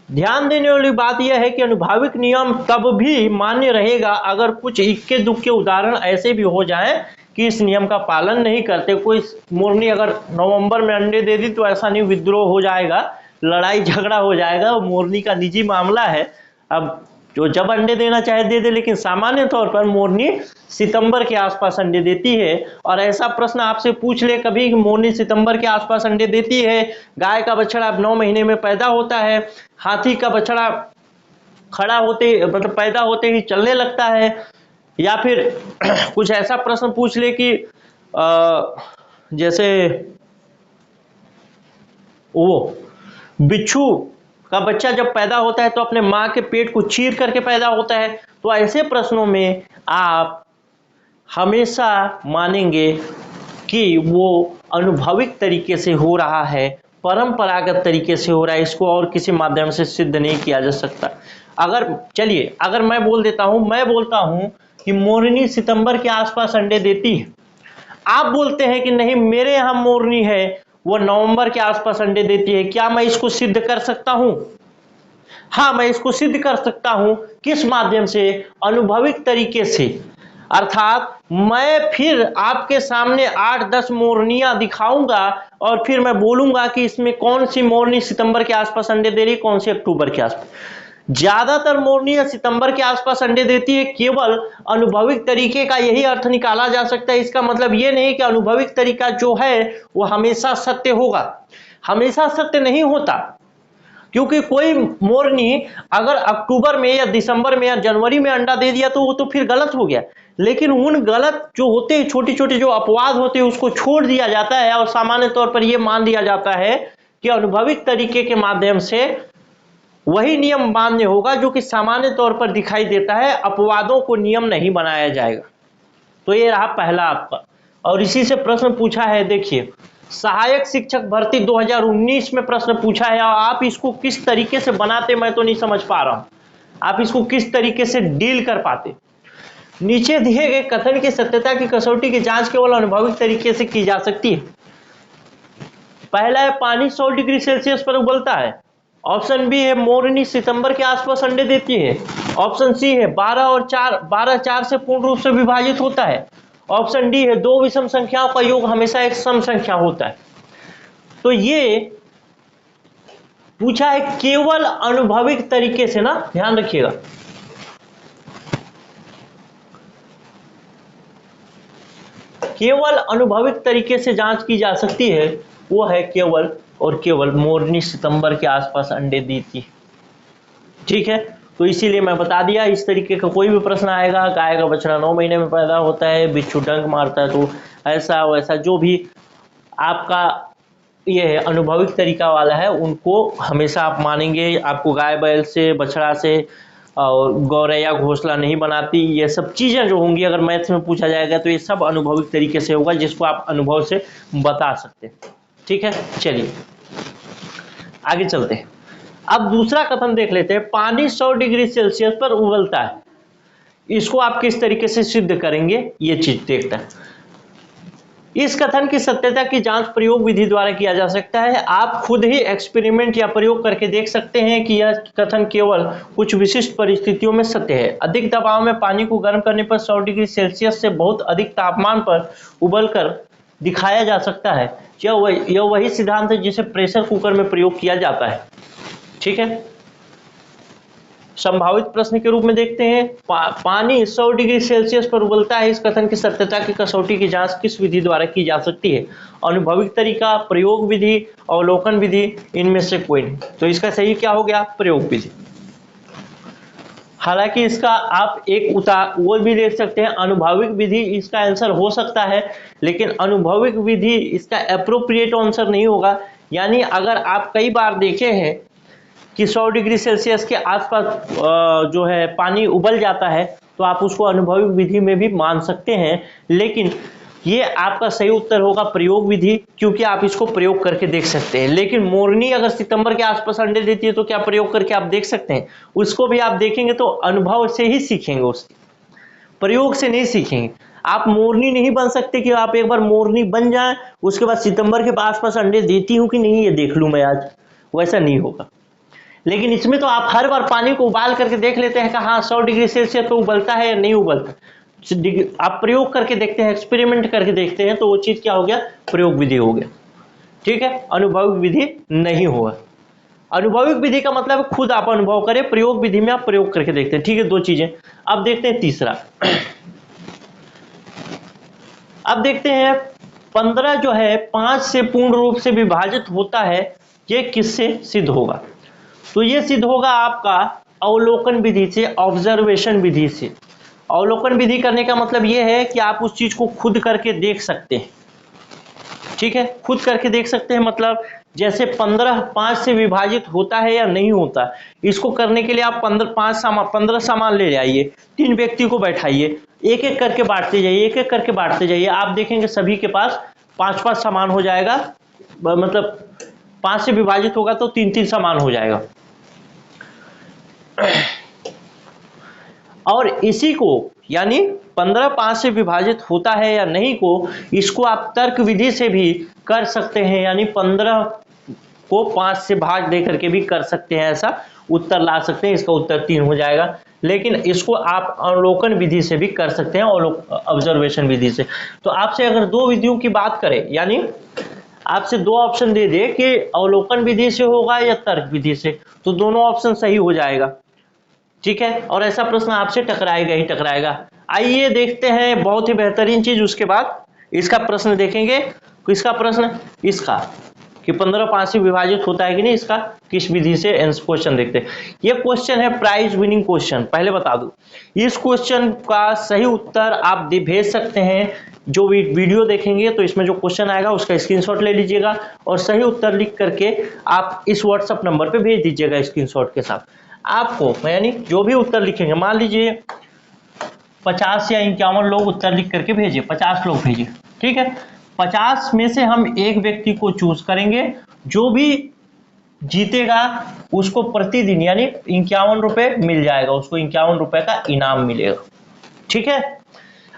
ध्यान देने वाली बात यह है कि अनुभविक नियम तब भी मान्य रहेगा अगर कुछ इक्के दुक्के उदाहरण ऐसे भी हो जाएं कि इस नियम का पालन नहीं करते। कोई मोरनी अगर नवंबर में अंडे दे दी तो ऐसा नहीं विद्रोह हो जाएगा, लड़ाई झगड़ा हो जाएगा, मोरनी का निजी मामला है। अब जो जब अंडे देना चाहे दे दे, लेकिन सामान्य तौर पर मोरनी सितंबर के आसपास अंडे देती है। और ऐसा प्रश्न आपसे पूछ ले कभी कि मोरनी सितंबर के आसपास अंडे देती है, गाय का बछड़ा अब 9 महीने में पैदा होता है, हाथी का बछड़ा खड़ा होते मतलब पैदा होते ही चलने लगता है, या फिर कुछ ऐसा प्रश्न पूछ ले कि जैसे वो बिच्छू का बच्चा जब पैदा होता है तो अपने मां के पेट को चीर करके पैदा होता है। तो ऐसे प्रश्नों में आप हमेशा मानेंगे कि वो अनुभविक तरीके से हो रहा है, परंपरागत तरीके से हो रहा है, इसको और किसी माध्यम से सिद्ध नहीं किया जा सकता। अगर मैं बोलता हूं कि मोरनी सितंबर के आसपास अंडे देती है, आप बोलते हैं कि नहीं मेरे यहां मोरनी है वो नवंबर के आसपास अंडे देती है, क्या मैं इसको सिद्ध कर सकता हूं? हाँ, मैं इसको सिद्ध कर सकता हूं। किस माध्यम से? अनुभविक तरीके से। अर्थात मैं फिर आपके सामने 8-10 मोरनियां दिखाऊंगा और फिर मैं बोलूंगा कि इसमें कौन सी मोरनी सितंबर के आसपास अंडे दे रही, कौन सी अक्टूबर के आसपास। ज्यादातर मोरनियां सितंबर के आसपास अंडे देती है। केवल अनुभविक तरीके का यही अर्थ निकाला जा सकता है। इसका मतलब यह नहीं कि अनुभविक तरीका जो है वो हमेशा सत्य होगा। हमेशा सत्य नहीं होता, क्योंकि कोई मोरनी अगर अक्टूबर में या दिसंबर में या जनवरी में अंडा दे दिया तो वो तो फिर गलत हो गया। लेकिन उन गलत जो होते हैं, छोटे छोटे जो अपवाद होते हैं, उसको छोड़ दिया जाता है और सामान्य तौर पर यह मान दिया जाता है कि अनुभविक तरीके के माध्यम से वही नियम मान्य होगा जो कि सामान्य तौर पर दिखाई देता है। अपवादों को नियम नहीं बनाया जाएगा। तो ये रहा पहला आपका। और इसी से प्रश्न पूछा है, देखिए सहायक शिक्षक भर्ती 2019 में प्रश्न पूछा है, और आप इसको किस तरीके से बनाते मैं तो नहीं समझ पा रहा हूं, आप इसको किस तरीके से डील कर पाते। नीचे दिए गए कथन की सत्यता की कसौटी की जांच केवल अनुभविक तरीके से की जा सकती है। पहला है पानी 100 डिग्री सेल्सियस पर उबलता है। ऑप्शन बी है मोरनी सितंबर के आसपास अंडे देती है। ऑप्शन सी है 12 4 से पूर्ण रूप से विभाजित होता है। ऑप्शन डी है 2 विषम संख्याओं का योग हमेशा एक सम संख्या होता है। तो ये पूछा है केवल अनुभविक तरीके से ना, ध्यान रखिएगा। केवल अनुभविक तरीके से जांच की जा सकती है, वो है केवल और केवल मोरनी सितंबर के आसपास अंडे देती है। ठीक है, तो इसीलिए मैं बता दिया, इस तरीके का कोई भी प्रश्न आएगा, गाय का बछड़ा 9 महीने में पैदा होता है, बिच्छू डंक मारता है, तो ऐसा वैसा जो भी आपका ये है अनुभविक तरीका वाला है, उनको हमेशा आप मानेंगे। आपको गाय बैल से, बछड़ा से और गौरैया घोंसला नहीं बनाती, ये सब चीज़ें जो होंगी अगर मैथ्स में पूछा जाएगा तो ये सब अनुभविक तरीके से होगा, जिसको आप अनुभव से बता सकते हैं। ठीक है, चलिए आगे चलते हैं। अब दूसरा कथन देख लेते हैं, पानी 100 डिग्री सेल्सियस पर उबलता है। इसको आप किस तरीके से सिद्ध करेंगे, ये चीज देखते हैं। इस कथन की सत्यता की जांच प्रयोग विधि द्वारा किया जा सकता है। आप खुद ही एक्सपेरिमेंट या प्रयोग करके देख सकते हैं कि यह कथन केवल कुछ विशिष्ट परिस्थितियों में सत्य है। अधिक दबाव में पानी को गर्म करने पर 100 डिग्री सेल्सियस से बहुत अधिक तापमान पर उबलकर दिखाया जा सकता है। यह वही सिद्धांत है जिसे प्रेशर कुकर में प्रयोग किया जाता है। ठीक है, संभावित प्रश्न के रूप में देखते हैं, पानी 100 डिग्री सेल्सियस पर उबलता है। इस कथन की सत्यता की कसौटी की जांच किस विधि द्वारा की जा सकती है? अनुभविक तरीका, प्रयोग विधि, अवलोकन विधि, इनमें से कोई नहीं। तो इसका सही क्या हो गया? प्रयोग विधि। हालांकि इसका आप एक वो भी देख सकते हैं, अनुभविक विधि इसका आंसर हो सकता है, लेकिन अनुभविक विधि इसका एप्रोप्रिएट आंसर नहीं होगा। यानी अगर आप कई बार देखे हैं कि 100 डिग्री सेल्सियस के आसपास जो है पानी उबल जाता है, तो आप उसको अनुभविक विधि में भी मान सकते हैं, लेकिन ये आपका सही उत्तर होगा प्रयोग विधि, क्योंकि आप इसको प्रयोग करके देख सकते हैं। लेकिन मोरनी अगर सितंबर के आसपास अंडे देती है तो क्या प्रयोग करके आप देख सकते हैं? उसको भी आप देखेंगे तो अनुभव से ही सीखेंगे, उसके प्रयोग से नहीं सीखेंगे। आप मोरनी नहीं बन सकते कि आप एक बार मोरनी बन जाएं उसके बाद सितंबर के आसपास अंडे देती हूँ कि नहीं ये देख लूँ मैं आज, वैसा नहीं होगा। लेकिन इसमें तो आप हर बार पानी को उबाल करके देख लेते हैं कि हाँ 100 डिग्री सेल्सियस तो उबलता है या नहीं उबलता। आप प्रयोग करके देखते हैं, एक्सपेरिमेंट करके देखते हैं, तो वो चीज क्या हो गया, प्रयोग विधि हो गया। ठीक है, अनुभविक विधि नहीं हुआ। अनुभविक विधि का मतलब खुद आप अनुभव करें, प्रयोग विधि में आप प्रयोग करके देखते हैं। ठीक है, दो चीजें। अब देखते हैं तीसरा। अब देखते हैं 15 जो है 5 से पूर्ण रूप से विभाजित होता है, ये किससे सिद्ध होगा? तो ये सिद्ध होगा आपका अवलोकन विधि से, ऑब्जर्वेशन विधि से। अवलोकन विधि करने का मतलब ये है कि आप उस चीज को खुद करके देख सकते हैं। ठीक है, खुद करके देख सकते हैं मतलब जैसे 15 5 से विभाजित होता है या नहीं होता, इसको करने के लिए आप 15 सामान ले आइए, 3 व्यक्ति को बैठाइए, एक एक करके बांटते जाइए, एक एक करके बांटते जाइए, आप देखेंगे सभी के पास 5-5 सामान हो जाएगा। मतलब 5 से विभाजित होगा तो 3-3 सामान हो जाएगा। और इसी को यानी 15 5 से विभाजित होता है या नहीं को, इसको आप तर्क विधि से भी कर सकते हैं, यानी 15 को 5 से भाग दे करके भी कर सकते हैं, ऐसा उत्तर ला सकते हैं। इसका उत्तर 3 हो जाएगा। लेकिन इसको आप अवलोकन विधि से भी कर सकते हैं, ऑब्जर्वेशन विधि से। तो आपसे अगर दो विधियों की बात करें, यानी आपसे दो ऑप्शन दे दे कि अवलोकन विधि से होगा या तर्क विधि से, तो दोनों ऑप्शन सही हो जाएगा। ठीक है, और ऐसा प्रश्न आपसे टकराएगा ही टकराएगा। आइए देखते हैं बहुत ही बेहतरीन चीज, उसके बाद इसका प्रश्न देखेंगे। किसका प्रश्न? इसका, कि 15 5 से विभाजित होता है कि नहीं, इसका किस विधि से क्वेश्चन देखते हैं। ये क्वेश्चन है प्राइज विनिंग क्वेश्चन। पहले बता दूं, इस क्वेश्चन का सही उत्तर आप भेज सकते हैं। जो वीडियो देखेंगे तो इसमें जो क्वेश्चन आएगा उसका स्क्रीनशॉट ले लीजिएगा और सही उत्तर लिख करके आप इस व्हाट्सएप नंबर पे भेज दीजिएगा स्क्रीनशॉट के साथ। आपको यानी जो भी उत्तर लिखेंगे, मान लीजिए 50 या 51 लोग उत्तर लिख करके भेजिए, 50 लोग भेजिए। ठीक है, 50 में से हम एक व्यक्ति को चूज करेंगे, जो भी जीतेगा उसको प्रतिदिन यानी 51 रुपए मिल जाएगा, उसको 51 रुपए का इनाम मिलेगा। ठीक है,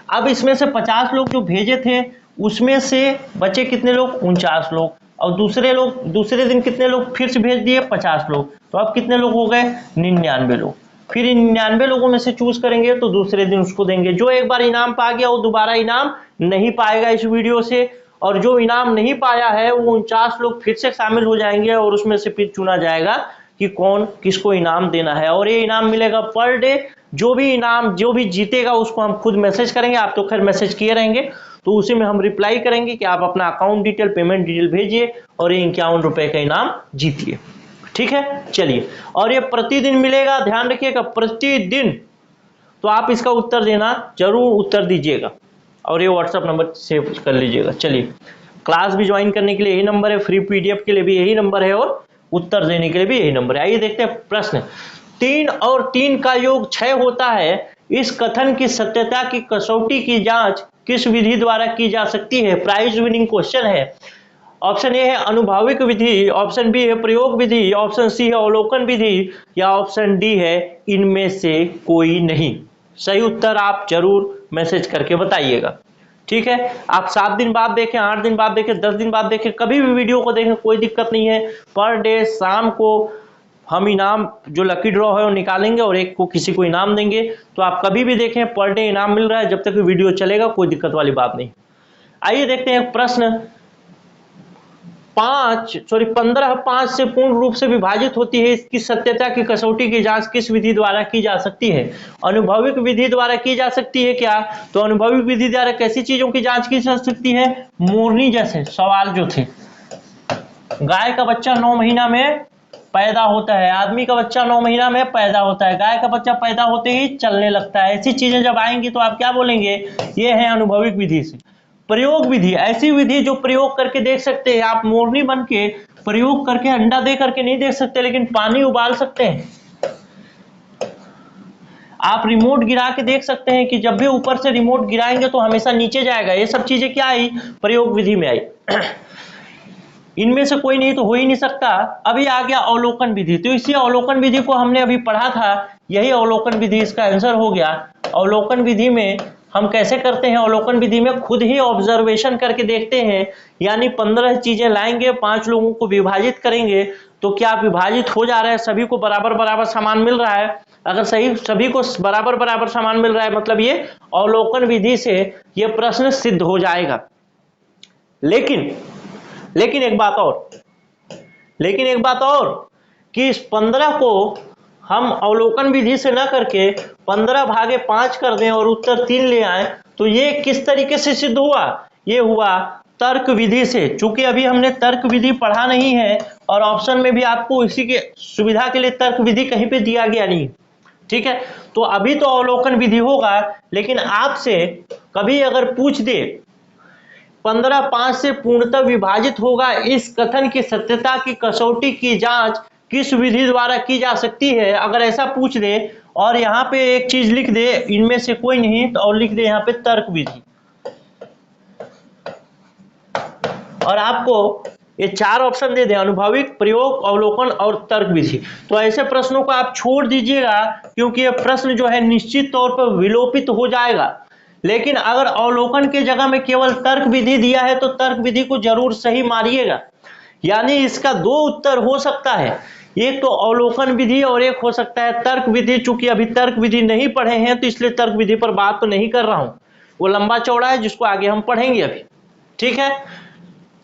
अब इसमें से 50 लोग जो भेजे थे उसमें से बचे कितने लोग? 49 लोग। और दूसरे दिन कितने लोग फिर से भेज दिए? 50 लोग। तो अब कितने लोग हो गए? 99 लोग। फिर इन 99 लोगों में से चूज करेंगे तो दूसरे दिन उसको देंगे। जो एक बार इनाम पा गया वो दोबारा इनाम नहीं पाएगा इस वीडियो से, और जो इनाम नहीं पाया है वो 49 लोग फिर से शामिल हो जाएंगे और उसमें से फिर चुना जाएगा कि कौन किसको इनाम देना है। और ये इनाम मिलेगा पर डे। जो भी जीतेगा उसको हम खुद मैसेज करेंगे। आप तो खैर मैसेज किए रहेंगे, तो उसी में हम रिप्लाई करेंगे कि आप अपना अकाउंट डिटेल, पेमेंट डिटेल भेजिए और ये 51 रुपए का इनाम जीतिए। ठीक है, चलिए। और ये प्रतिदिन मिलेगा, ध्यान रखिएगा, प्रतिदिन। तो आप इसका उत्तर देना जरूर, उत्तर दीजिएगा और ये व्हाट्सएप नंबर सेव कर लीजिएगा। चलिए, क्लास भी ज्वाइन करने के लिए यही नंबर है, फ्री पीडीएफ के लिए भी यही नंबर है और उत्तर देने के लिए भी यही नंबर है। आइए देखते हैं प्रश्न। 3 और 3 का योग 6 होता है, इस कथन की सत्यता की कसौटी की जांच किस विधि द्वारा की जा सकती है? प्राइज विनिंग क्वेश्चन है। ऑप्शन ए है अनुभविक विधि, ऑप्शन बी है प्रयोग विधि, ऑप्शन सी है अवलोकन विधि, या ऑप्शन डी है इनमें से कोई नहीं। सही उत्तर आप जरूर मैसेज करके बताइएगा। ठीक है, आप 7 दिन बाद देखें, 8 दिन बाद देखें, 10 दिन बाद देखें, कभी भी वीडियो को देखें, कोई दिक्कत नहीं है। पर डे शाम को हम इनाम जो लकी ड्रॉ है वो निकालेंगे और एक को किसी को इनाम देंगे। तो आप कभी भी देखें, पर डे इनाम मिल रहा है, जब तक वीडियो चलेगा कोई दिक्कत वाली बात नहीं। आइए देखते हैं प्रश्न। 15 5 से पूर्ण रूप से विभाजित होती है, इसकी सत्यता की कसौटी की जांच किस विधि द्वारा की जा सकती है? अनुभविक विधि द्वारा की जा सकती है क्या? तो अनुभविक विधि द्वारा कैसी चीजों की जांच की जा सकती है? मोरनी जैसे सवाल जो थे, गाय का बच्चा 9 महीना में पैदा होता है, आदमी का बच्चा 9 महीना में पैदा होता है, गाय का बच्चा पैदा होते ही चलने लगता है। ऐसी चीजें जब आएंगी तो आप क्या बोलेंगे? ये है अनुभविक विधि से। प्रयोग विधि, ऐसी विधि जो प्रयोग करके देख सकते हैं। आप मोरनी बन के प्रयोग करके अंडा दे करके नहीं देख सकते, लेकिन पानी उबाल सकते हैं। आप रिमोट गिरा के देख सकते हैं कि जब भी ऊपर से रिमोट गिराएंगे तो हमेशा नीचे जाएगा। ये सब चीजें क्या आई? प्रयोग विधि में आई। इनमें से कोई नहीं तो हो ही नहीं सकता। अभी आ गया अवलोकन विधि, तो इसी अवलोकन विधि को हमने अभी पढ़ा था, यही अवलोकन विधि इसका आंसर हो गया। अवलोकन विधि में हम कैसे करते हैं अवलोकन विधि में, खुद ही ऑब्जर्वेशन करके देखते हैं, यानी 15 चीजें लाएंगे, 5 लोगों को विभाजित करेंगे तो क्या विभाजित हो जा रहा है, सभी को बराबर बराबर सामान मिल रहा है। अगर सही सभी को बराबर बराबर सामान मिल रहा है मतलब ये अवलोकन विधि से ये प्रश्न सिद्ध हो जाएगा। लेकिन एक बात और कि इस 15 को हम अवलोकन विधि से ना करके 15 भागे 5 कर दें और उत्तर 3 ले आए, तो ये किस तरीके से सिद्ध हुआ, ये हुआ तर्क विधि से। चूंकि अभी हमने तर्क विधि पढ़ा नहीं है और ऑप्शन में भी आपको इसी के सुविधा के लिए तर्क विधि कहीं पे दिया गया नहीं, ठीक है। तो अभी तो अवलोकन विधि होगा, लेकिन आपसे कभी अगर पूछ दे 15 5 से पूर्णतः विभाजित होगा, इस कथन की सत्यता की कसौटी की जांच किस विधि द्वारा की जा सकती है, अगर ऐसा पूछ दे और यहाँ पे एक चीज लिख दे इनमें से कोई नहीं, तो और लिख दे यहाँ पे तर्क विधि, और आपको ये 4 ऑप्शन दे दे अनुभविक, प्रयोग, अवलोकन और तर्क विधि, तो ऐसे प्रश्नों को आप छोड़ दीजिएगा, क्योंकि ये प्रश्न जो है निश्चित तौर पर विलोपित हो जाएगा। लेकिन अगर अवलोकन के जगह में केवल तर्क विधि दिया है तो तर्क विधि को जरूर सही मारिएगा, यानी इसका 2 उत्तर हो सकता है, एक तो अवलोकन विधि और एक हो सकता है तर्क विधि। चूंकि अभी तर्क विधि नहीं पढ़े हैं तो इसलिए तर्क विधि पर बात तो नहीं कर रहा हूं, वो लंबा चौड़ा है जिसको आगे हम पढ़ेंगे अभी, ठीक है।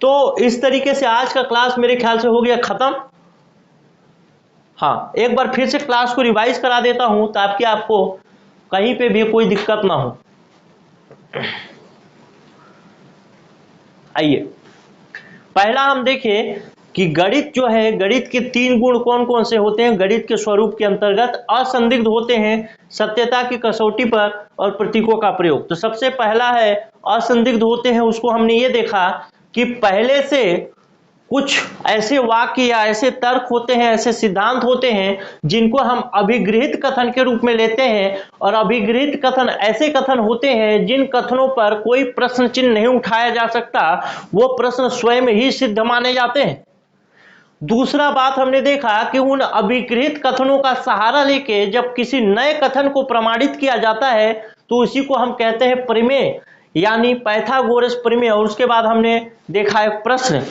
तो इस तरीके से आज का क्लास मेरे ख्याल से हो गया खत्म। हाँ, एक बार फिर से क्लास को रिवाइज करा देता हूं ताकि आपको कहीं पे भी कोई दिक्कत ना हो। आइए, पहला हम देखें कि गणित जो है, गणित के 3 गुण कौन कौन से होते हैं गणित के स्वरूप के अंतर्गत। असंदिग्ध होते हैं, सत्यता की कसौटी पर और प्रतीकों का प्रयोग। तो सबसे पहला है असंदिग्ध होते हैं, उसको हमने ये देखा कि पहले से कुछ ऐसे वाक्य या ऐसे तर्क होते हैं, ऐसे सिद्धांत होते हैं जिनको हम अभिगृहित कथन के रूप में लेते हैं, और अभिगृहित कथन ऐसे कथन होते हैं जिन कथनों पर कोई प्रश्न चिन्ह नहीं उठाया जा सकता, वो प्रश्न स्वयं ही सिद्ध माने जाते हैं। दूसरा बात हमने देखा कि उन अभिगृहित कथनों का सहारा लेके जब किसी नए कथन को प्रमाणित किया जाता है तो उसी को हम कहते हैं प्रमेय, यानी पाइथागोरस प्रमेय। और उसके बाद हमने देखा एक प्रश्न,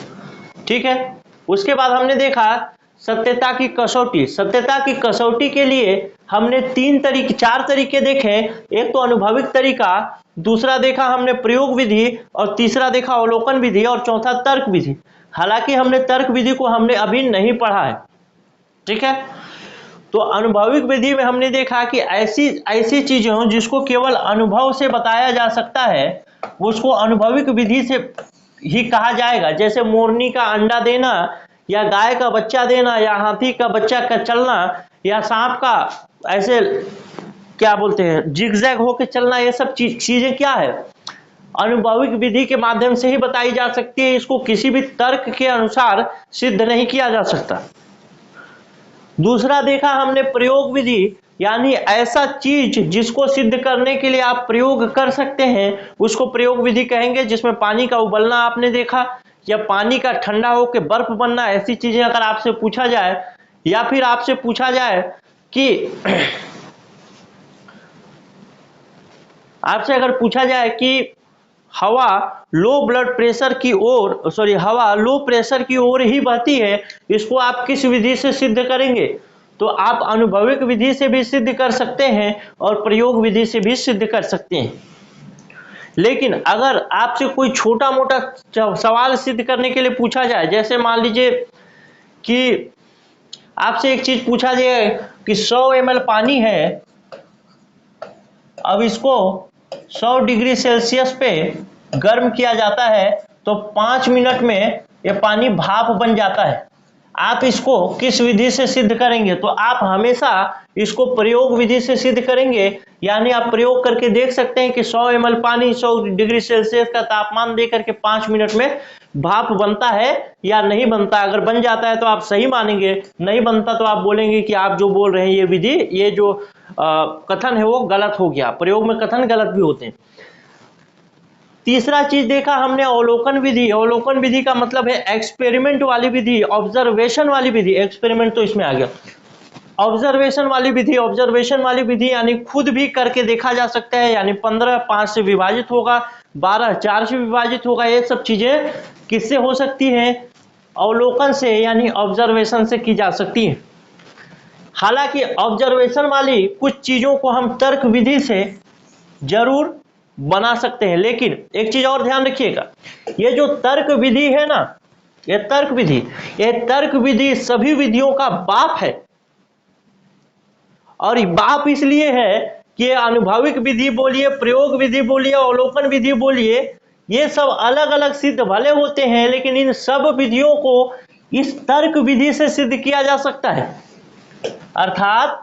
ठीक है। उसके बाद हमने देखा सत्यता की कसौटी। सत्यता की कसौटी के लिए हमने 4 तरीके देखे, एक तो अनुभविक तरीका, दूसरा देखा हमने प्रयोग विधि, और तीसरा देखा अवलोकन विधि, और चौथा तर्क विधि। हालांकि हमने तर्क विधि को हमने अभी नहीं पढ़ा है, ठीक है। तो अनुभविक विधि में हमने देखा कि ऐसी चीजें हो जिसको केवल अनुभव से बताया जा सकता है, उसको अनुभविक विधि से ही कहा जाएगा। जैसे मोरनी का अंडा देना, या गाय का बच्चा देना, या हाथी का बच्चा का चलना, या सांप का ऐसे क्या बोलते हैं जिगजैग होके चलना, ये सब चीजें क्या है, अनुभविक विधि के माध्यम से ही बताई जा सकती है। इसको किसी भी तर्क के अनुसार सिद्ध नहीं किया जा सकता। दूसरा देखा हमने प्रयोग विधि, यानी ऐसा चीज जिसको सिद्ध करने के लिए आप प्रयोग कर सकते हैं उसको प्रयोग विधि कहेंगे, जिसमें पानी का उबलना आपने देखा, या पानी का ठंडा होकर बर्फ बनना, ऐसी चीजें अगर आपसे पूछा जाए, या फिर आपसे पूछा जाए कि आपसे अगर पूछा जाए कि हवा लो प्रेशर की ओर ही बहती है, इसको आप किस विधि से सिद्ध करेंगे, तो आप अनुभविक विधि से भी सिद्ध कर सकते हैं और प्रयोग विधि से भी सिद्ध कर सकते हैं। लेकिन अगर आपसे कोई छोटा मोटा सवाल सिद्ध करने के लिए पूछा जाए, जैसे मान लीजिए कि आपसे एक चीज पूछा जाए कि 100 ml पानी है, अब इसको 100 डिग्री सेल्सियस पे गर्म किया जाता है तो 5 मिनट में ये पानी भाप बन जाता है, आप इसको किस विधि से सिद्ध करेंगे, तो आप हमेशा इसको प्रयोग विधि से सिद्ध करेंगे। यानी आप प्रयोग करके देख सकते हैं कि 100 ml पानी 100 डिग्री सेल्सियस का तापमान देकर के 5 मिनट में भाप बनता है या नहीं बनता। अगर बन जाता है तो आप सही मानेंगे, नहीं बनता तो आप बोलेंगे कि आप जो बोल रहे हैं ये विधि, ये जो कथन है वो गलत हो गया। प्रयोग में कथन गलत भी होते हैं। तीसरा चीज देखा हमने अवलोकन विधि। अवलोकन विधि का मतलब है एक्सपेरिमेंट वाली विधि, ऑब्जर्वेशन वाली विधि। एक्सपेरिमेंट तो इसमें आ गया, ऑब्जर्वेशन वाली विधि, ऑब्जर्वेशन वाली विधि यानी खुद भी करके देखा जा सकता है, यानी 15 5 से विभाजित होगा, 12 4 से विभाजित होगा। ये सब चीजें किससे हो सकती हैं? अवलोकन से यानी ऑब्जर्वेशन से की जा सकती है। हालांकि ऑब्जर्वेशन वाली कुछ चीजों को हम तर्क विधि से जरूर बना सकते हैं, लेकिन एक चीज और ध्यान रखिएगा, ये जो तर्क विधि है ना, ये तर्क विधि सभी विधियों का बाप है। और बाप इसलिए है कि आनुभविक विधि बोलिए, प्रयोग विधि बोलिए, अवलोकन विधि बोलिए, ये सब अलग अलग सिद्ध भले होते हैं, लेकिन इन सब विधियों को इस तर्क विधि से सिद्ध किया जा सकता है। अर्थात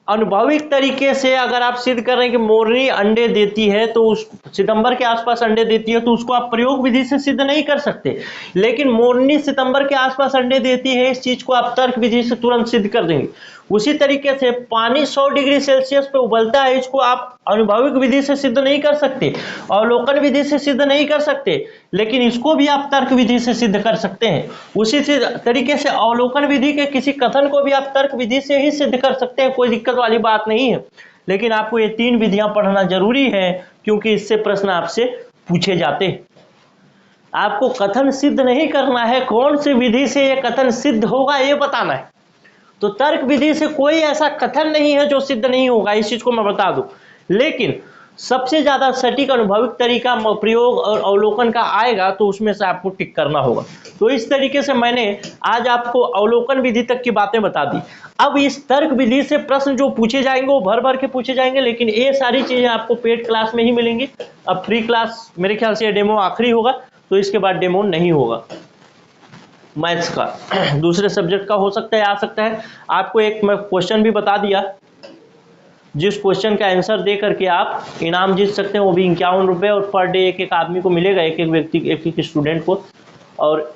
अनुभविक तरीके से अगर आप सिद्ध कर रहे हैं कि मोरनी अंडे देती है, तो उस सितंबर के आसपास अंडे देती है, तो उसको आप प्रयोग विधि से सिद्ध नहीं कर सकते। लेकिन मोरनी सितंबर के आसपास अंडे देती है, इस चीज को आप तर्क विधि से तुरंत सिद्ध कर देंगे। उसी तरीके से पानी 100 डिग्री सेल्सियस पे उबलता है, इसको आप अनुभविक विधि से सिद्ध नहीं कर सकते, अवलोकन विधि से सिद्ध नहीं कर सकते, लेकिन इसको भी आप तर्क विधि से सिद्ध कर सकते हैं। उसी तरीके से अवलोकन विधि के किसी कथन को भी आप तर्क विधि से ही सिद्ध कर सकते हैं, कोई दिक्कत वाली बात नहीं है। लेकिन आपको ये 3 विधियां पढ़ना जरूरी है, क्योंकि इससे प्रश्न आपसे पूछे जाते हैं। आपको कथन सिद्ध नहीं करना है, कौन सी विधि से यह कथन सिद्ध होगा ये बताना है। तो तर्क विधि से कोई ऐसा कथन नहीं है जो सिद्ध नहीं होगा, इस चीज को मैं बता दूं। लेकिन सबसे ज्यादा सटीक अनुभविक तरीका प्रयोग और अवलोकन का आएगा, तो उसमें से आपको टिक करना होगा। तो इस तरीके से मैंने आज आपको अवलोकन विधि तक की बातें बता दी। अब इस तर्क विधि से प्रश्न जो पूछे जाएंगे वो भर भर के पूछे जाएंगे, लेकिन ये सारी चीजें आपको पेड क्लास में ही मिलेंगी। अब फ्री क्लास मेरे ख्याल से डेमो आखिरी होगा, तो इसके बाद डेमो नहीं होगा मैथ्स का। दूसरे सब्जेक्ट का हो सकता है, आ सकता है। आपको एक मैं क्वेश्चन भी बता दिया, जिस क्वेश्चन का आंसर दे करके आप इनाम जीत सकते हैं, वो भी 51 रुपये, और पर डे एक आदमी को मिलेगा, एक व्यक्ति, एक स्टूडेंट को। और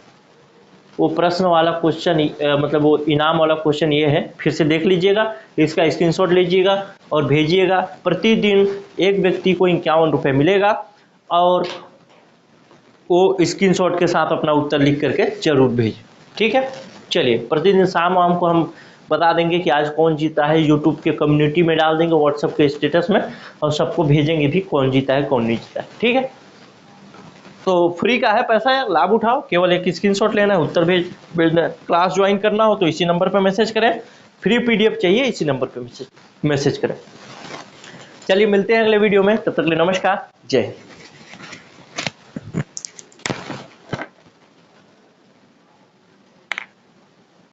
वो प्रश्न वाला क्वेश्चन, मतलब वो इनाम वाला क्वेश्चन ये है, फिर से देख लीजिएगा, इसका स्क्रीनशॉट लीजिएगा और भेजिएगा। प्रतिदिन एक व्यक्ति को 51 रुपये मिलेगा, और वो स्क्रीनशॉट के साथ अपना उत्तर लिख करके जरूर भेजें, ठीक है। चलिए, प्रतिदिन शाम को हम बता देंगे कि आज कौन जीता है, यूट्यूब के कम्युनिटी में डाल देंगे, व्हाट्सएप के स्टेटस में, और सबको भेजेंगे भी कौन जीता है कौन नहीं जीता है, ठीक है। तो फ्री का है, पैसा है, लाभ उठाओ। केवल एक स्क्रीनशॉट लेना है, उत्तर भेजना है। क्लास ज्वाइन करना हो तो इसी नंबर पर मैसेज करें, फ्री PDF चाहिए इसी नंबर पर मैसेज करें। चलिए, मिलते हैं अगले वीडियो में, तब तक के लिए नमस्कार, जय हिंद।